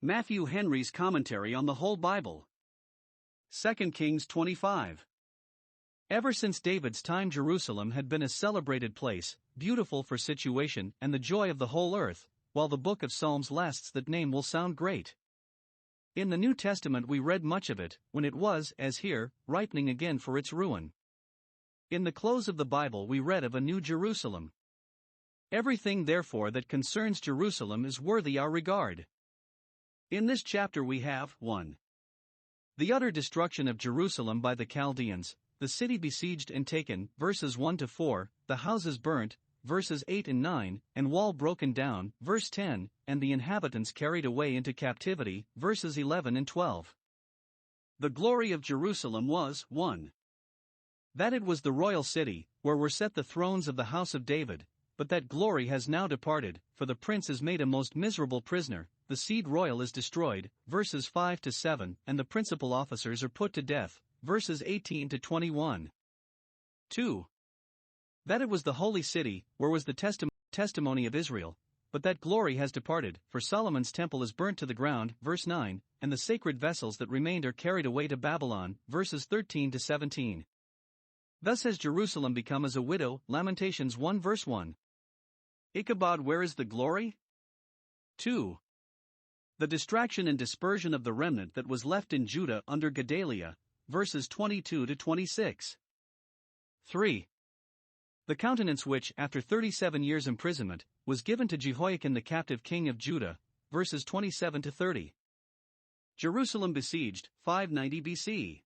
Matthew Henry's Commentary on the Whole Bible. 2 Kings 25. Ever since David's time, Jerusalem had been a celebrated place, beautiful for situation and the joy of the whole earth, while the book of Psalms lasts that name will sound great. In the New Testament we read much of it, when it was, as here, ripening again for its ruin. In the close of the Bible we read of a new Jerusalem. Everything therefore that concerns Jerusalem is worthy our regard. In this chapter we have 1. The utter destruction of Jerusalem by the Chaldeans, the city besieged and taken, verses 1 to 4, the houses burnt, verses 8 and 9, and wall broken down, verse 10, and the inhabitants carried away into captivity, verses 11 and 12. The glory of Jerusalem was 1. That it was the royal city, where were set the thrones of the house of David, but that glory has now departed, for the prince is made a most miserable prisoner, the seed royal is destroyed, verses 5 to 7, and the principal officers are put to death, verses 18 to 21. 2. That it was the holy city, where was the testimony of Israel, but that glory has departed, for Solomon's temple is burnt to the ground, verse 9, and the sacred vessels that remained are carried away to Babylon, verses 13 to 17. Thus has Jerusalem become as a widow, Lamentations 1 verse 1. Ichabod, where is the glory? 2. The distraction and dispersion of the remnant that was left in Judah under Gedaliah, verses 22 to 26. 3. The countenance which, after 37 years' imprisonment, was given to Jehoiakim the captive king of Judah, verses 27 to 30. Jerusalem besieged, 590 BC.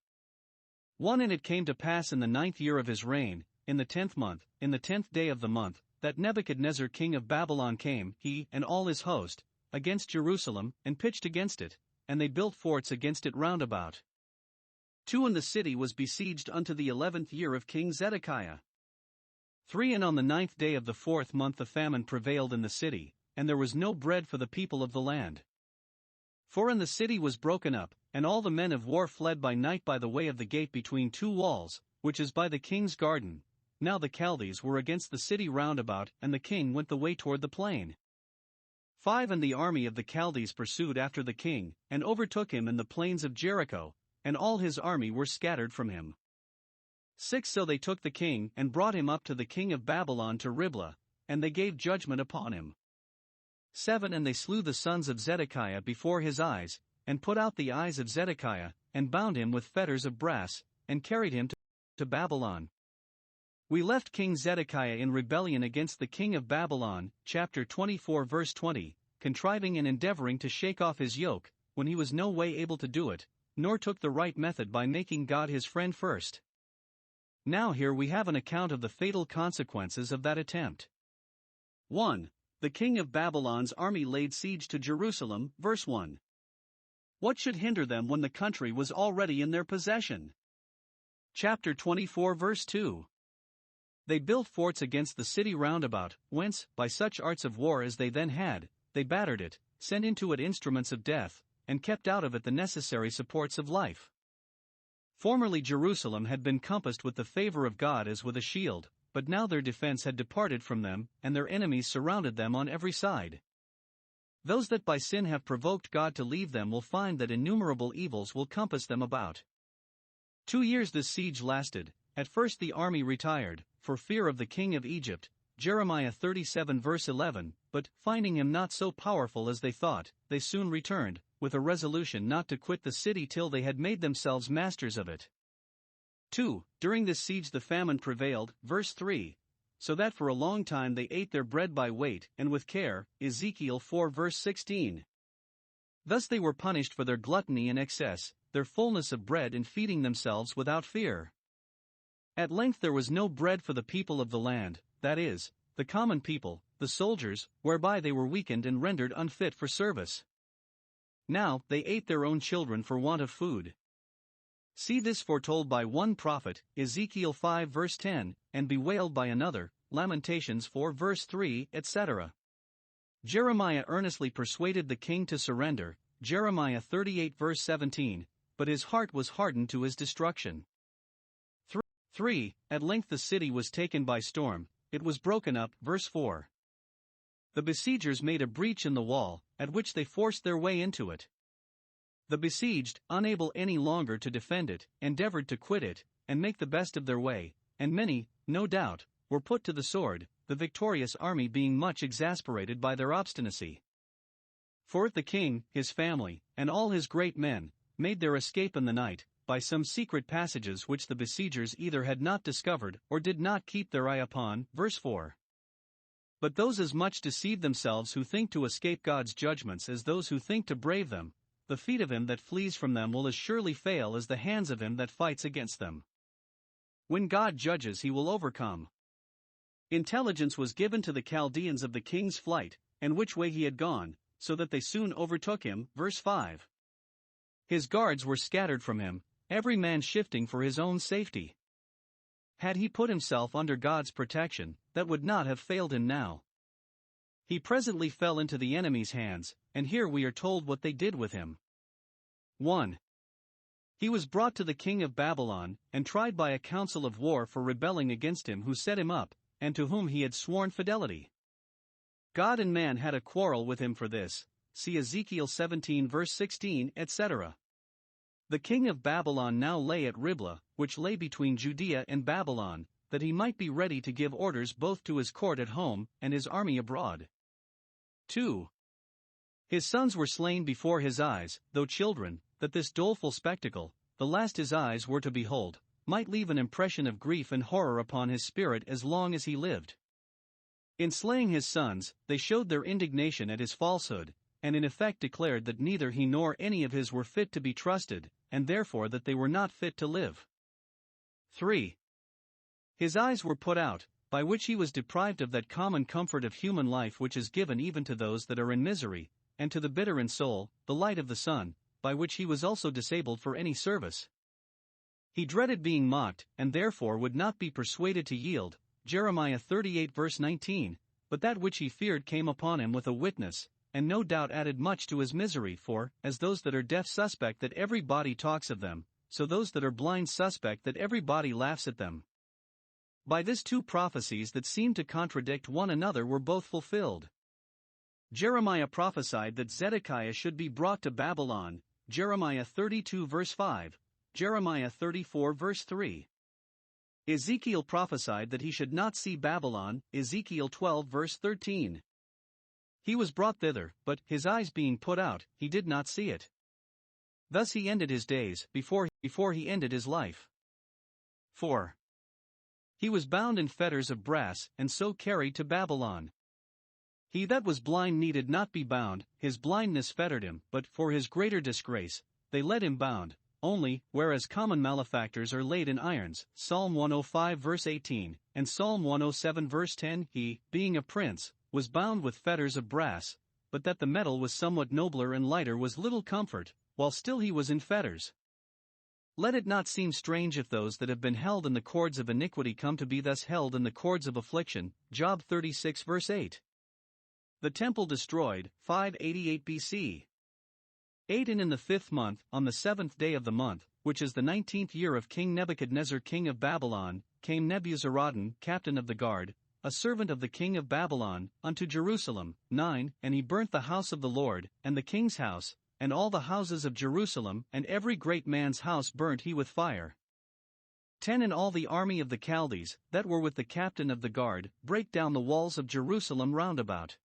1. And it came to pass in the 9th year of his reign, in the 10th month, in the 10th day of the month, that Nebuchadnezzar king of Babylon came, he and all his host, against Jerusalem, and pitched against it, and they built forts against it round about. 2. And the city was besieged unto the 11th year of King Zedekiah. 3. And on the 9th day of the 4th month the famine prevailed in the city, and there was no bread for the people of the land. 4. And the city was broken up, and all the men of war fled by night by the way of the gate between two walls, which is by the king's garden. Now the Chaldees were against the city round about, and the king went the way toward the plain. 5. And the army of the Chaldees pursued after the king, and overtook him in the plains of Jericho, and all his army were scattered from him. 6. So they took the king, and brought him up to the king of Babylon to Riblah, and they gave judgment upon him. 7. And they slew the sons of Zedekiah before his eyes, and put out the eyes of Zedekiah, and bound him with fetters of brass, and carried him to Babylon. We left King Zedekiah in rebellion against the king of Babylon, chapter 24 verse 20, contriving and endeavoring to shake off his yoke, when he was no way able to do it, nor took the right method by making God his friend first. Now here we have an account of the fatal consequences of that attempt. 1. The king of Babylon's army laid siege to Jerusalem, verse 1. What should hinder them when the country was already in their possession? Chapter 24 verse 2. They built forts against the city round about, whence, by such arts of war as they then had, they battered it, sent into it instruments of death, and kept out of it the necessary supports of life. Formerly Jerusalem had been compassed with the favor of God as with a shield, but now their defense had departed from them, and their enemies surrounded them on every side. Those that by sin have provoked God to leave them will find that innumerable evils will compass them about. 2 years this siege lasted. At first the army retired, for fear of the king of Egypt, Jeremiah 37 verse 11, but, finding him not so powerful as they thought, they soon returned, with a resolution not to quit the city till they had made themselves masters of it. 2. During this siege the famine prevailed, verse 3, so that for a long time they ate their bread by weight and with care, Ezekiel 4 verse 16. Thus they were punished for their gluttony and excess, their fullness of bread in feeding themselves without fear. At length there was no bread for the people of the land, that is, the common people, the soldiers, whereby they were weakened and rendered unfit for service. Now they ate their own children for want of food. See this foretold by one prophet, Ezekiel 5 verse 10, and bewailed by another, Lamentations 4 verse 3, etc. Jeremiah earnestly persuaded the king to surrender, Jeremiah 38 verse 17, but his heart was hardened to his destruction. 3. At length the city was taken by storm, it was broken up, verse 4. The besiegers made a breach in the wall, at which they forced their way into it. The besieged, unable any longer to defend it, endeavored to quit it, and make the best of their way, and many, no doubt, were put to the sword, the victorious army being much exasperated by their obstinacy. For if the king, his family, and all his great men, made their escape in the night, by some secret passages which the besiegers either had not discovered or did not keep their eye upon, verse 4. But those as much deceive themselves who think to escape God's judgments as those who think to brave them. The feet of him that flees from them will as surely fail as the hands of him that fights against them. When God judges, he will overcome. Intelligence was given to the Chaldeans of the king's flight, and which way he had gone, so that they soon overtook him, verse 5. His guards were scattered from him, every man shifting for his own safety. Had he put himself under God's protection, that would not have failed him now. He presently fell into the enemy's hands, and here we are told what they did with him. 1. He was brought to the king of Babylon, and tried by a council of war for rebelling against him who set him up, and to whom he had sworn fidelity. God and man had a quarrel with him for this, see Ezekiel 17 verse 16, etc. The king of Babylon now lay at Riblah, which lay between Judea and Babylon, that he might be ready to give orders both to his court at home and his army abroad. 2. His sons were slain before his eyes, though children, that this doleful spectacle, the last his eyes were to behold, might leave an impression of grief and horror upon his spirit as long as he lived. In slaying his sons, they showed their indignation at his falsehood, and in effect declared that neither he nor any of his were fit to be trusted, and therefore that they were not fit to live. 3. His eyes were put out, by which he was deprived of that common comfort of human life which is given even to those that are in misery, and to the bitter in soul, the light of the sun, by which he was also disabled for any service. He dreaded being mocked, and therefore would not be persuaded to yield, Jeremiah 38 verse 19, but that which he feared came upon him with a witness, and no doubt added much to his misery, for, as those that are deaf suspect that every body talks of them, so those that are blind suspect that every body laughs at them. By this two prophecies that seemed to contradict one another were both fulfilled. Jeremiah prophesied that Zedekiah should be brought to Babylon, Jeremiah 32 verse 5, Jeremiah 34 verse 3. Ezekiel prophesied that he should not see Babylon, Ezekiel 12 verse 13. He was brought thither, but, his eyes being put out, he did not see it. Thus he ended his days, before he ended his life. 4. He was bound in fetters of brass, and so carried to Babylon. He that was blind needed not be bound, his blindness fettered him, but, for his greater disgrace, they led him bound, only, whereas common malefactors are laid in irons, Psalm 105 verse 18, and Psalm 107 verse 10, he, being a prince, was bound with fetters of brass, but that the metal was somewhat nobler and lighter was little comfort, while still he was in fetters. Let it not seem strange if those that have been held in the cords of iniquity come to be thus held in the cords of affliction, Job 36 verse 8. The temple destroyed, 588 BC. 8. And in the 5th month, on the 7th day of the month, which is the 19th year of King Nebuchadnezzar king of Babylon, came Nebuzaradan, captain of the guard, a servant of the king of Babylon, unto Jerusalem. 9. And he burnt the house of the Lord, and the king's house, and all the houses of Jerusalem, and every great man's house burnt he with fire. 10. And all the army of the Chaldees, that were with the captain of the guard, brake down the walls of Jerusalem round about.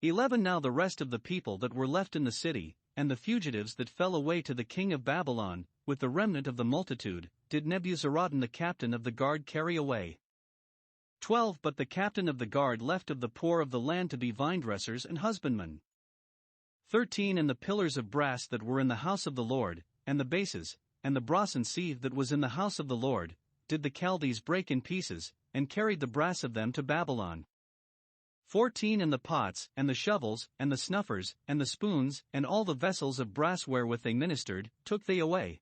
11. Now the rest of the people that were left in the city, and the fugitives that fell away to the king of Babylon, with the remnant of the multitude, did Nebuzaradan the captain of the guard carry away. 12. But the captain of the guard left of the poor of the land to be vinedressers and husbandmen. 13. And the pillars of brass that were in the house of the Lord, and the bases, and the brasen sieve that was in the house of the Lord, did the Chaldees break in pieces, and carried the brass of them to Babylon. 14. And the pots, and the shovels, and the snuffers, and the spoons, and all the vessels of brass wherewith they ministered, took they away.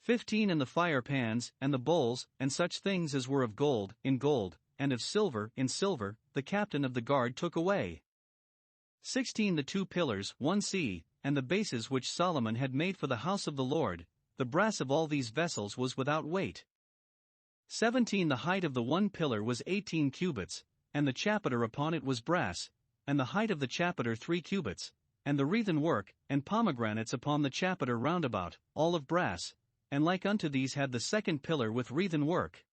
15. And the fire pans, and the bowls, and such things as were of gold, in gold, and of silver, in silver, the captain of the guard took away. 16. The 2 pillars, 1c, and the bases which Solomon had made for the house of the Lord, the brass of all these vessels was without weight. 17. The height of the 1 pillar was 18 cubits, and the chapiter upon it was brass, and the height of the chapiter 3 cubits, and the wreathen work, and pomegranates upon the chapiter round about, all of brass, and like unto these had the second pillar with wreathen work.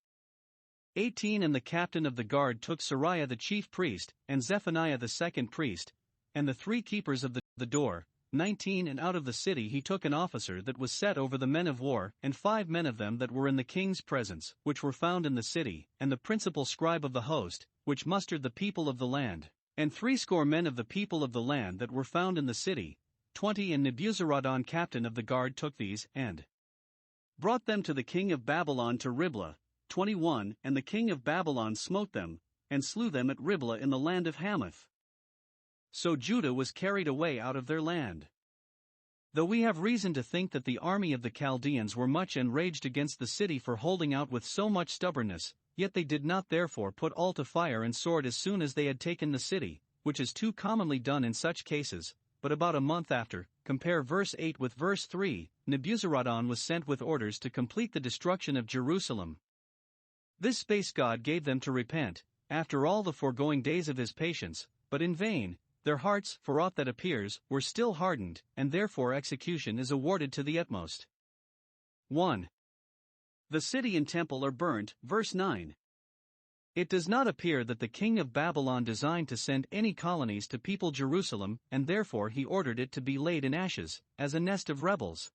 18 And the captain of the guard took Sariah the chief priest, and Zephaniah the second priest, and the 3 keepers of the door. 19 And out of the city he took an officer that was set over the men of war, and 5 men of them that were in the king's presence, which were found in the city, and the principal scribe of the host, which mustered the people of the land, and 60 men of the people of the land that were found in the city. 20 And Nebuzaradan captain of the guard took these, and brought them to the king of Babylon to Riblah. 21 And the king of Babylon smote them, and slew them at Riblah in the land of Hamath. So Judah was carried away out of their land. Though we have reason to think that the army of the Chaldeans were much enraged against the city for holding out with so much stubbornness, yet they did not therefore put all to fire and sword as soon as they had taken the city, which is too commonly done in such cases, but about a month after. Compare verse 8 with verse 3, Nebuzaradan was sent with orders to complete the destruction of Jerusalem. This space God gave them to repent, after all the foregoing days of his patience, but in vain. Their hearts, for aught that appears, were still hardened, and therefore execution is awarded to the utmost. 1. The city and temple are burnt, verse 9. It does not appear that the king of Babylon designed to send any colonies to people Jerusalem, and therefore he ordered it to be laid in ashes, as a nest of rebels.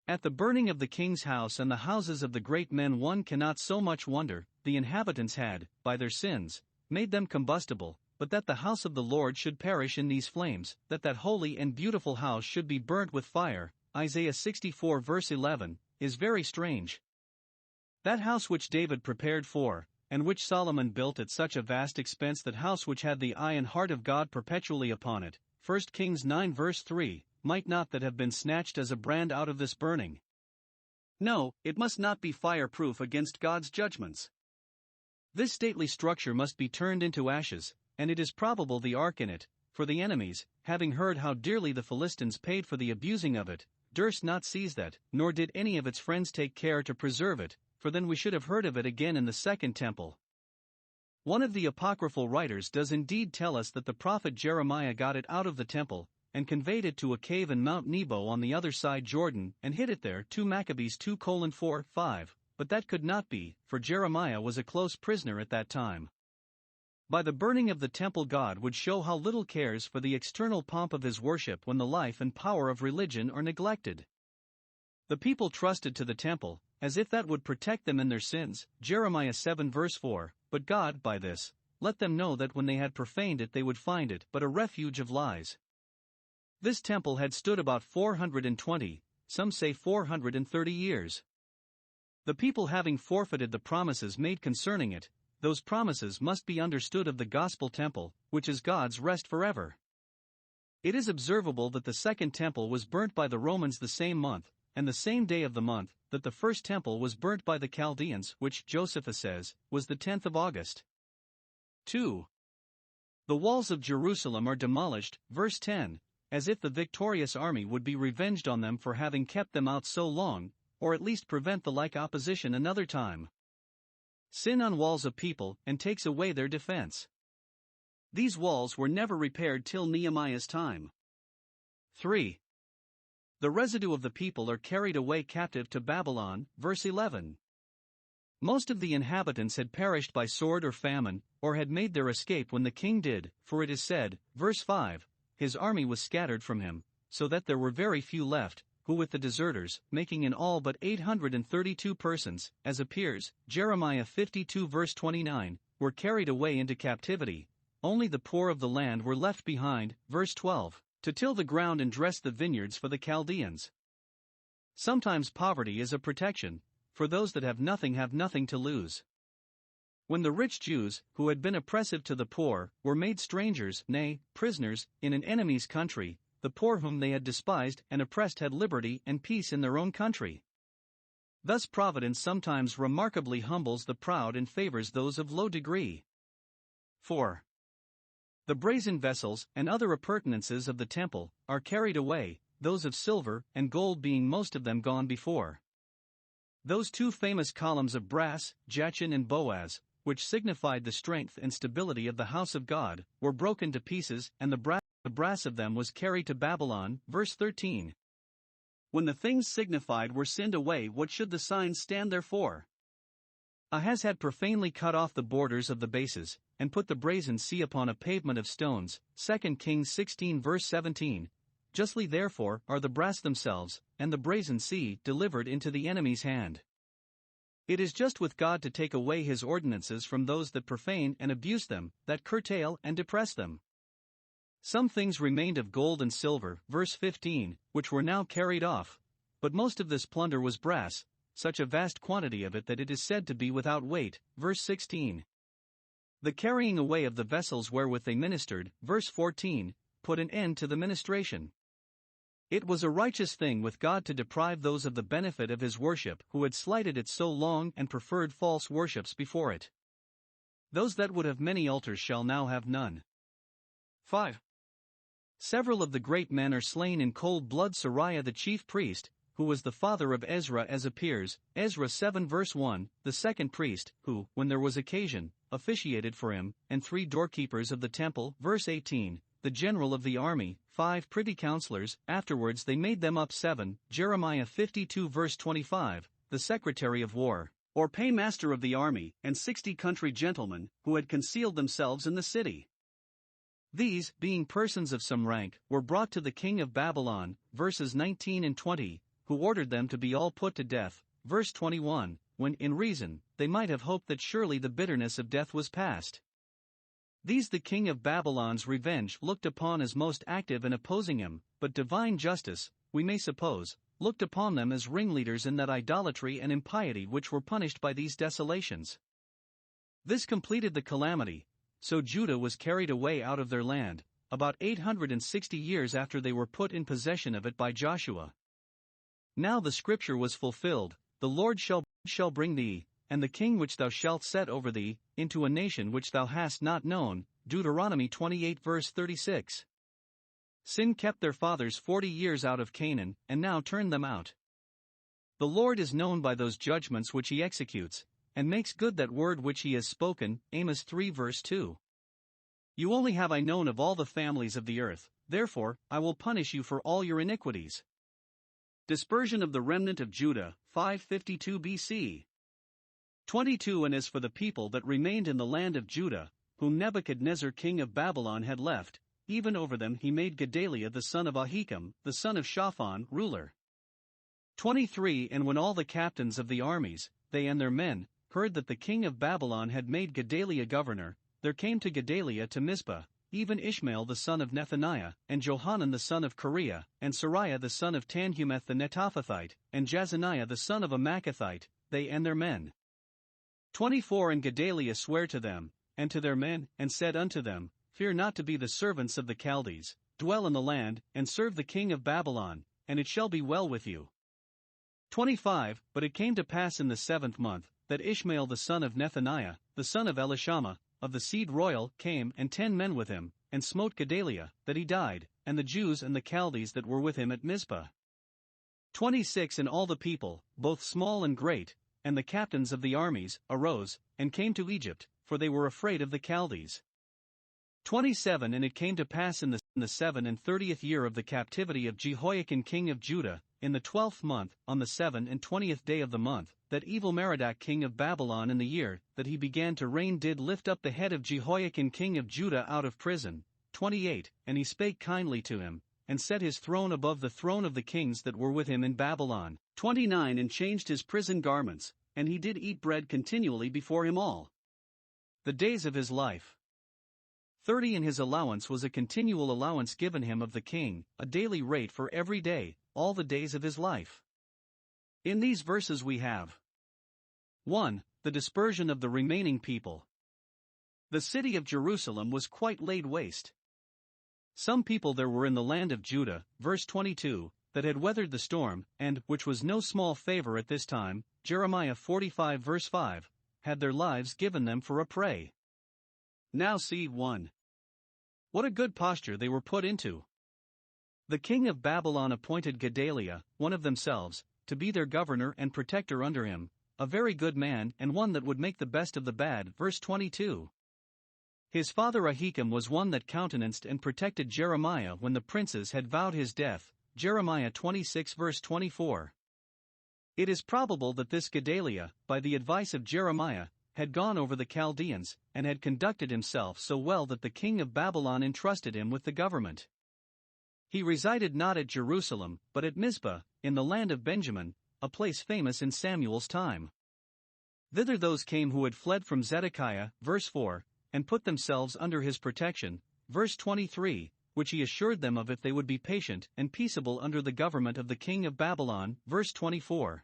At the burning of the king's house and the houses of the great men, one cannot so much wonder. The inhabitants had, by their sins, made them combustible, but that the house of the Lord should perish in these flames, that holy and beautiful house should be burnt with fire, Isaiah 64 verse 11, is very strange. That house which David prepared for, and which Solomon built at such a vast expense, that house which had the eye and heart of God perpetually upon it, 1 Kings 9 verse 3, might not that have been snatched as a brand out of this burning? No, it must not be fireproof against God's judgments. This stately structure must be turned into ashes, and it is probable the ark in it, for the enemies, having heard how dearly the Philistines paid for the abusing of it, durst not seize that, nor did any of its friends take care to preserve it, for then we should have heard of it again in the second temple. One of the apocryphal writers does indeed tell us that the prophet Jeremiah got it out of the temple, and conveyed it to a cave in Mount Nebo on the other side Jordan, and hid it there. 2 Maccabees 2:4-5, but that could not be, for Jeremiah was a close prisoner at that time. By the burning of the temple, God would show how little cares for the external pomp of his worship when the life and power of religion are neglected. The people trusted to the temple, as if that would protect them in their sins, Jeremiah 7 verse 4, but God, by this, let them know that when they had profaned it they would find it but a refuge of lies. This temple had stood about 420, some say 430 years. The people having forfeited the promises made concerning it, those promises must be understood of the gospel temple, which is God's rest forever. It is observable that the second temple was burnt by the Romans the same month, and the same day of the month, that the first temple was burnt by the Chaldeans, which, Josephus says, was the 10th of August. 2. The walls of Jerusalem are demolished, verse 10, as if the victorious army would be revenged on them for having kept them out so long, or at least prevent the like opposition another time. Sin on walls of people, and takes away their defense. These walls were never repaired till Nehemiah's time. 3. The residue of the people are carried away captive to Babylon, verse 11. Most of the inhabitants had perished by sword or famine, or had made their escape when the king did, for it is said, verse 5, his army was scattered from him, so that there were very few left, who with the deserters, making in all but 832 persons, as appears, Jeremiah 52 verse 29, were carried away into captivity. Only the poor of the land were left behind, verse 12, to till the ground and dress the vineyards for the Chaldeans. Sometimes poverty is a protection, for those that have nothing to lose. When the rich Jews, who had been oppressive to the poor, were made strangers, nay, prisoners, in an enemy's country, the poor whom they had despised and oppressed had liberty and peace in their own country. Thus Providence sometimes remarkably humbles the proud and favors those of low degree. 4. The brazen vessels and other appurtenances of the temple are carried away, those of silver and gold being most of them gone before. Those 2 famous columns of brass, Jachin and Boaz, which signified the strength and stability of the house of God, were broken to pieces, and the brass of them was carried to Babylon. Verse 13. When the things signified were sinned away, what should the signs stand there for? Ahaz had profanely cut off the borders of the bases, and put the brazen sea upon a pavement of stones. 2 Kings 16 verse 17. Justly therefore are the brass themselves, and the brazen sea, delivered into the enemy's hand. It is just with God to take away his ordinances from those that profane and abuse them, that curtail and depress them. Some things remained of gold and silver, verse 15, which were now carried off, but most of this plunder was brass, such a vast quantity of it that it is said to be without weight. Verse 16. The carrying away of the vessels wherewith they ministered, verse 14, put an end to the ministration. It was a righteous thing with God to deprive those of the benefit of his worship who had slighted it so long and preferred false worships before it. Those that would have many altars shall now have none. 5. Several of the great men are slain in cold blood. Sariah the chief priest, who was the father of Ezra, as appears, Ezra 7 verse 1, the second priest, who, when there was occasion, officiated for him, and 3 doorkeepers of the temple, verse 18, the general of the army, 5 privy counselors, afterwards they made them up 7, Jeremiah 52 verse 25, the secretary of war, or paymaster of the army, and 60 country gentlemen, who had concealed themselves in the city. These, being persons of some rank, were brought to the king of Babylon, verses 19 and 20, who ordered them to be all put to death, verse 21, when, in reason, they might have hoped that surely the bitterness of death was past. These the king of Babylon's revenge looked upon as most active in opposing him, but divine justice, we may suppose, looked upon them as ringleaders in that idolatry and impiety which were punished by these desolations. This completed the calamity, so Judah was carried away out of their land, about 860 years after they were put in possession of it by Joshua. Now the scripture was fulfilled, the Lord shall bring thee, and the king which thou shalt set over thee, into a nation which thou hast not known. Deuteronomy 28 verse 36. Sin kept their fathers 40 years out of Canaan, and now turned them out. The Lord is known by those judgments which he executes, and makes good that word which he has spoken. Amos 3 verse 2. You only have I known of all the families of the earth, therefore I will punish you for all your iniquities. Dispersion of the remnant of Judah, 552 BC. 22. And as for the people that remained in the land of Judah, whom Nebuchadnezzar king of Babylon had left, even over them he made Gedaliah the son of Ahikam, the son of Shaphan, ruler. 23. And when all the captains of the armies, they and their men, heard that the king of Babylon had made Gedaliah governor, there came to Gedaliah to Mizpah, even Ishmael the son of Nethaniah, and Johanan the son of Kareah, and Sariah the son of Tanhumeth the Netophathite, and Jazaniah the son of a Maacathite, they and their men. 24. And Gedaliah sware to them, and to their men, and said unto them, Fear not to be the servants of the Chaldees, dwell in the land, and serve the king of Babylon, and it shall be well with you. 25. But it came to pass in the 7th month, that Ishmael the son of Nethaniah, the son of Elishama, of the seed royal, came, and 10 men with him, and smote Gedaliah, that he died, and the Jews and the Chaldees that were with him at Mizpah. 26. And all the people, both small and great, and the captains of the armies, arose, and came to Egypt, for they were afraid of the Chaldees. 27. And it came to pass in the 37th year of the captivity of Jehoiakim king of Judah, in the 12th month, on the 27th day of the month, that Evil-Merodach king of Babylon in the year that he began to reign did lift up the head of Jehoiakim king of Judah out of prison. 28. And he spake kindly to him, and set his throne above the throne of the kings that were with him in Babylon. 29. And changed his prison garments, and he did eat bread continually before him all the days of his life. 30. And his allowance was a continual allowance given him of the king, a daily rate for every day, all the days of his life. In these verses we have 1. The dispersion of the remaining people. The city of Jerusalem was quite laid waste. Some people there were in the land of Judah, verse 22, that had weathered the storm, and, which was no small favor at this time, Jeremiah 45 verse 5, had their lives given them for a prey. Now see 1. What a good posture they were put into. The king of Babylon appointed Gedaliah, one of themselves, to be their governor and protector under him, a very good man and one that would make the best of the bad. Verse 22. His father Ahikam was one that countenanced and protected Jeremiah when the princes had vowed his death. Jeremiah 26 verse 24. It is probable that this Gedaliah, by the advice of Jeremiah, had gone over the Chaldeans, and had conducted himself so well that the king of Babylon entrusted him with the government. He resided not at Jerusalem, but at Mizpah, in the land of Benjamin, a place famous in Samuel's time. Thither those came who had fled from Zedekiah, verse 4, and put themselves under his protection, verse 23, which he assured them of if they would be patient and peaceable under the government of the king of Babylon, verse 24.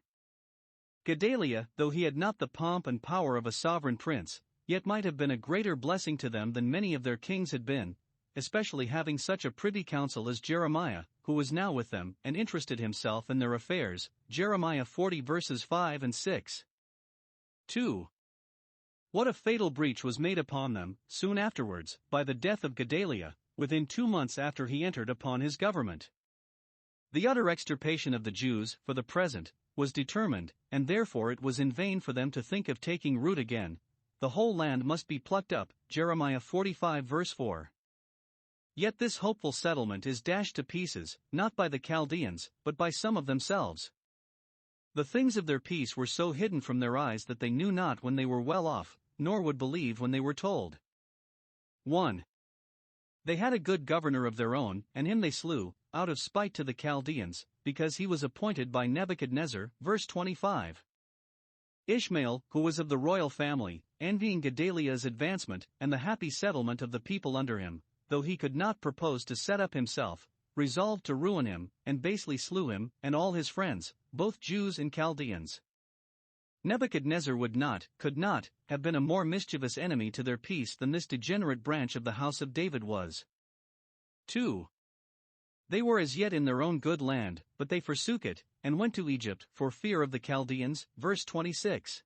Gedaliah, though he had not the pomp and power of a sovereign prince, yet might have been a greater blessing to them than many of their kings had been, especially having such a privy council as Jeremiah, who was now with them and interested himself in their affairs. Jeremiah 40 verses 5 and 6. 2. What a fatal breach was made upon them, soon afterwards, by the death of Gedaliah, within 2 months after he entered upon his government. The utter extirpation of the Jews, for the present, was determined, and therefore it was in vain for them to think of taking root again. The whole land must be plucked up. Jeremiah 45 verse 4. Yet this hopeful settlement is dashed to pieces, not by the Chaldeans, but by some of themselves. The things of their peace were so hidden from their eyes that they knew not when they were well off, nor would believe when they were told. 1. They had a good governor of their own, and him they slew, out of spite to the Chaldeans, because he was appointed by Nebuchadnezzar. Verse 25. Ishmael, who was of the royal family, envying Gedaliah's advancement and the happy settlement of the people under him, though he could not propose to set up himself, resolved to ruin him, and basely slew him and all his friends, both Jews and Chaldeans. Nebuchadnezzar could not, have been a more mischievous enemy to their peace than this degenerate branch of the house of David was. 2. They were as yet in their own good land, but they forsook it, and went to Egypt for fear of the Chaldeans. Verse 26.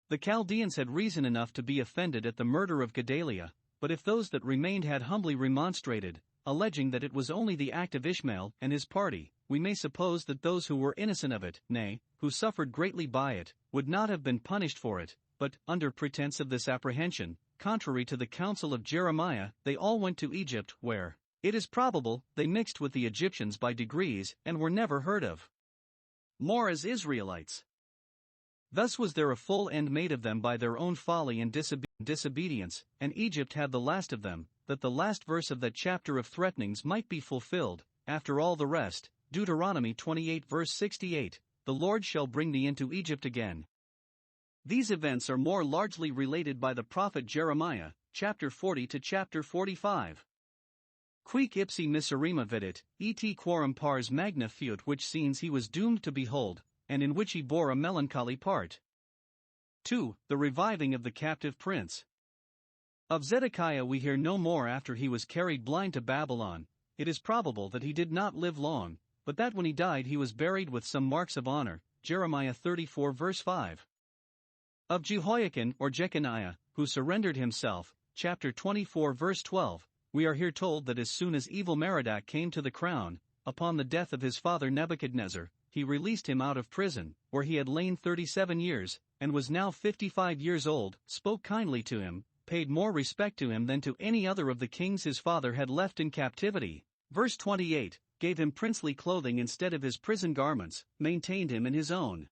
The Chaldeans had reason enough to be offended at the murder of Gedaliah, but if those that remained had humbly remonstrated, alleging that it was only the act of Ishmael and his party, we may suppose that those who were innocent of it, nay, who suffered greatly by it, would not have been punished for it, but, under pretense of this apprehension, contrary to the counsel of Jeremiah, they all went to Egypt, where, it is probable, they mixed with the Egyptians by degrees, and were never heard of more as Israelites. Thus was there a full end made of them by their own folly and disobedience, and Egypt had the last of them, that the last verse of that chapter of threatenings might be fulfilled. After all the rest, Deuteronomy 28 verse 68, the Lord shall bring thee into Egypt again. These events are more largely related by the prophet Jeremiah, chapter 40 to chapter 45. Quic ipsi miserrima vidit, et quorum pars magna fiut, which scenes he was doomed to behold, and in which he bore a melancholy part. 2. The reviving of the captive prince. Of Zedekiah we hear no more after he was carried blind to Babylon. It is probable that he did not live long, but that when he died he was buried with some marks of honor. Jeremiah 34 verse 5. Of Jehoiakim or Jeconiah, who surrendered himself, chapter 24 verse 12, we are here told that as soon as evil Merodach came to the crown, upon the death of his father Nebuchadnezzar, he released him out of prison, where he had lain 37 years, and was now 55 years old, spoke kindly to him, paid more respect to him than to any other of the kings his father had left in captivity. Verse 28, gave him princely clothing instead of his prison garments, maintained him in his own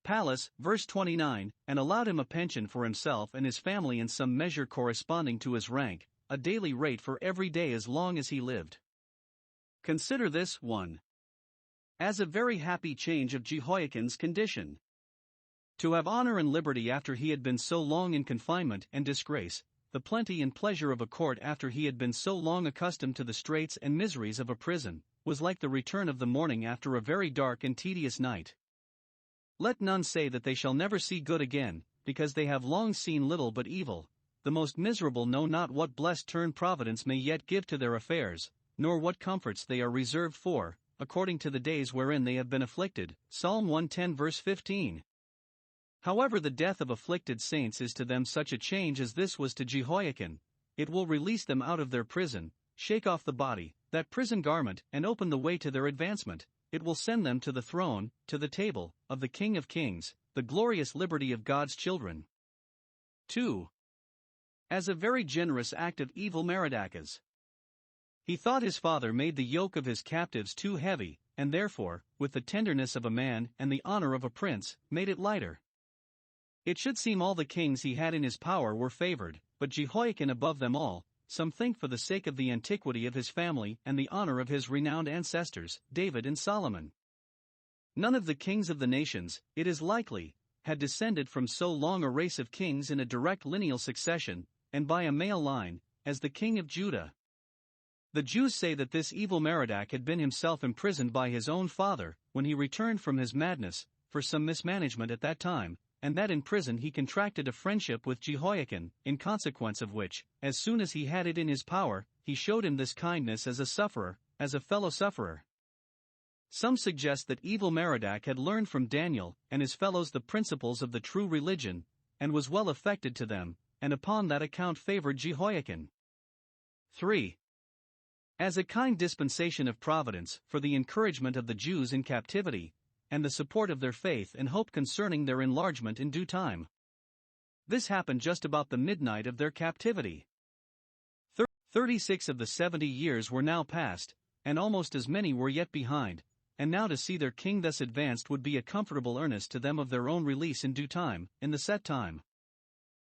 palace. Verse 29, and allowed him a pension for himself and his family in some measure corresponding to his rank, a daily rate for every day as long as he lived. Consider this, 1. As a very happy change of Jehoiakim's condition. To have honor and liberty after he had been so long in confinement and disgrace, the plenty and pleasure of a court after he had been so long accustomed to the straits and miseries of a prison, was like the return of the morning after a very dark and tedious night. Let none say that they shall never see good again, because they have long seen little but evil. The most miserable know not what blessed turn Providence may yet give to their affairs, nor what comforts they are reserved for, according to the days wherein they have been afflicted. Psalm 110 verse 15. However, the death of afflicted saints is to them such a change as this was to Jehoiakim. It will release them out of their prison, shake off the body, that prison garment, and open the way to their advancement. It will send them to the throne, to the table, of the King of Kings, the glorious liberty of God's children. 2. As a very generous act of evil Merodachus. He thought his father made the yoke of his captives too heavy, and therefore, with the tenderness of a man and the honor of a prince, made it lighter. It should seem all the kings he had in his power were favored, but Jehoiakim above them all, some think for the sake of the antiquity of his family and the honor of his renowned ancestors, David and Solomon. None of the kings of the nations, it is likely, had descended from so long a race of kings in a direct lineal succession, and by a male line, as the king of Judah. The Jews say that this evil Merodach had been himself imprisoned by his own father, when he returned from his madness, for some mismanagement at that time, and that in prison he contracted a friendship with Jehoiakim, in consequence of which, as soon as he had it in his power, he showed him this kindness as a sufferer, as a fellow sufferer. Some suggest that evil Merodach had learned from Daniel and his fellows the principles of the true religion, and was well affected to them, and upon that account favored Jehoiakim. 3. As a kind dispensation of providence for the encouragement of the Jews in captivity, and the support of their faith and hope concerning their enlargement in due time. This happened just about the midnight of their captivity. 36 of the 70 years were now past, and almost as many were yet behind, and now to see their king thus advanced would be a comfortable earnest to them of their own release in due time, in the set time.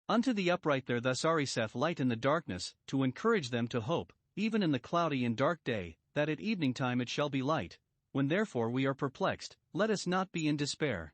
Unto the upright there thus ariseth light in the darkness, to encourage them to hope, even in the cloudy and dark day, that at evening time it shall be light. When therefore we are perplexed, let us not be in despair.